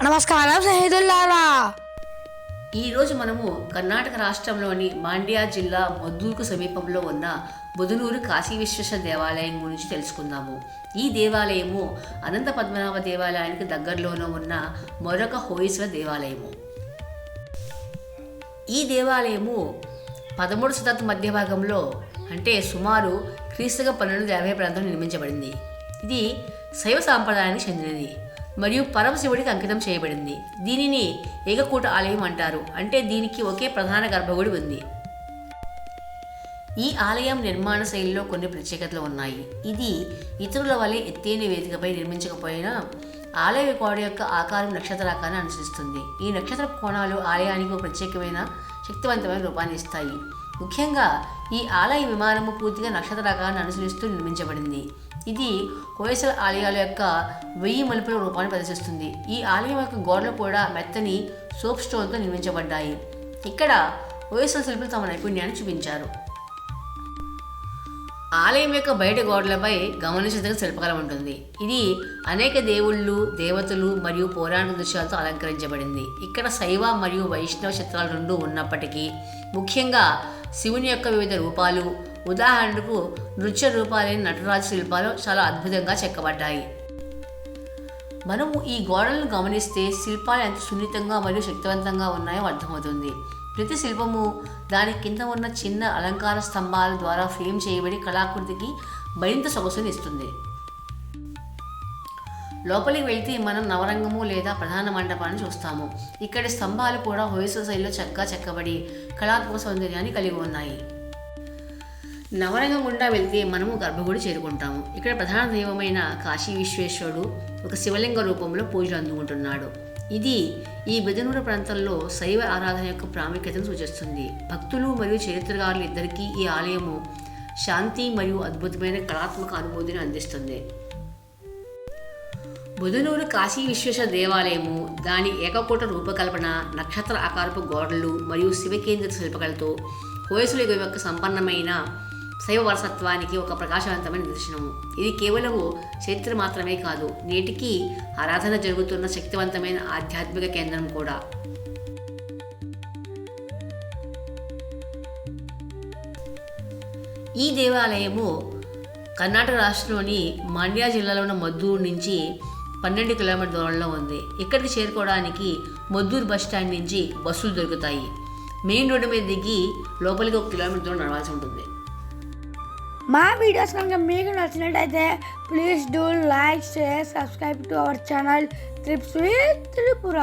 నమస్కారం స్నేహితులారా. ఈరోజు మనము కర్ణాటక రాష్ట్రంలోని మాండ్యా జిల్లా మద్దూరుకు సమీపంలో ఉన్న బుదనూరు కాశీ విశ్వేశ్వర దేవాలయం గురించి తెలుసుకుందాము. ఈ దేవాలయము అనంత పద్మనాభ దేవాలయానికి దగ్గరలోనే ఉన్న మరొక హోయసల దేవాలయము. ఈ దేవాలయము 13వ శతాబ్దం మధ్య భాగంలో అంటే సుమారు క్రీస్తుగా 1250 ప్రాంతంలో నిర్మించబడింది. ఇది శైవ సాంప్రదాయానికి చెందినది మరియు పరమశివుడికి అంకితం చేయబడింది. దీనిని ఏకకూట ఆలయం అంటారు. అంటే దీనికి ఒకే ప్రధాన గర్భగుడి ఉంది. ఈ ఆలయం నిర్మాణ శైలిలో కొన్ని ప్రత్యేకతలు ఉన్నాయి. ఇది ఇతరుల వలె ఎత్తైన వేదికపై నిర్మించకపోయినా ఆలయ గోడ యొక్క ఆకారం నక్షత్రాకారాన్ని అనుసరిస్తుంది. ఈ నక్షత్ర కోణాలు ఆలయానికి ఒక ప్రత్యేకమైన శక్తివంతమైన రూపాన్ని ఇస్తాయి. ముఖ్యంగా ఈ ఆలయ విమానము పూర్తిగా నక్షత్రాకారాన్ని అనుసరిస్తూ నిర్మించబడింది. ఇది హోయసల ఆలయాల యొక్క 1000 మలుపుల రూపాన్ని ప్రదర్శిస్తుంది. ఈ ఆలయం యొక్క గోడలు కూడా మెత్తని సోప్ స్టోన్తో నిర్మించబడ్డాయి. ఇక్కడ హోయసల శిల్పులు తమ నైపుణ్యాన్ని చూపించారు. ఆలయం యొక్క బయట గోడలపై గమనించదగిన శిల్పకళ ఉంటుంది. ఇది అనేక దేవుళ్ళు, దేవతలు మరియు పౌరాణిక దృశ్యాలతో అలంకరించబడింది. ఇక్కడ శైవ మరియు వైష్ణవ చిత్రాలు రెండూ ఉన్నప్పటికీ ముఖ్యంగా శివుని యొక్క వివిధ రూపాలు, ఉదాహరణకు నృత్య రూపాలైన నటరాజు శిల్పాలు చాలా అద్భుతంగా చెక్కబడ్డాయి. మనము ఈ గోడలను గమనిస్తే శిల్పాలు ఎంత సున్నితంగా మరియు శక్తివంతంగా ఉన్నాయో అర్థమవుతుంది. ప్రతి శిల్పము దాని కింద ఉన్న చిన్న అలంకార స్తంభాల ద్వారా ఫ్రేమ్ చేయబడి కళాకృతికి మరింత సొగసుని ఇస్తుంది. లోపలికి వెళ్తే మనం నవరంగము లేదా ప్రధాన మండపాన్ని చూస్తాము. ఇక్కడి స్తంభాలు కూడా హోయసల శైలిలో చక్కగా చెక్కబడి కళాత్మక సౌందర్యాన్ని కలిగి ఉన్నాయి. నవరంగం గుండా వెళ్తే మనము గర్భగుడి చేరుకుంటాము. ఇక్కడ ప్రధాన దైవమైన కాశీ విశ్వేశ్వరుడు ఒక శివలింగ రూపంలో పూజలు అందుకుంటున్నాడు. ఇది ఈ బుదనూరు ప్రాంతంలో శైవ ఆరాధన యొక్క ప్రాముఖ్యతను సూచిస్తుంది. భక్తులు మరియు చరిత్రకారులు ఇద్దరికీ ఈ ఆలయము శాంతి మరియు అద్భుతమైన కళాత్మక అనుభూతిని అందిస్తుంది. బుదనూరు కాశీ విశ్వేశ్వర దేవాలయము దాని ఏకకూట రూపకల్పన, నక్షత్ర ఆకారపు గోడలు మరియు శివకేంద్రిత శిల్పకళతో హోయసల యుగం యొక్క సంపన్నమైన శైవ వారసత్వానికి ఒక ప్రకాశవంతమైన నిదర్శనము. ఇది కేవలం చరిత్ర మాత్రమే కాదు, నేటికి ఆరాధన జరుగుతున్న శక్తివంతమైన ఆధ్యాత్మిక కేంద్రం కూడా. ఈ దేవాలయము కర్ణాటక రాష్ట్రంలోని మండ్యా జిల్లాలో ఉన్న మద్దూరు నుంచి 12 కిలోమీటర్ల దూరంలో ఉంది. ఇక్కడికి చేరుకోవడానికి మద్దూరు బస్ స్టాండ్ నుంచి బస్సులు దొరుకుతాయి. మెయిన్ రోడ్డు మీద దిగి లోపలికి 1 కిలోమీటర్ దూరం నడవాల్సి ఉంటుంది. మా వీడియోస్ కనుక మీకు నచ్చినట్టయితే please do like, share, subscribe to our channel trips with Tripura.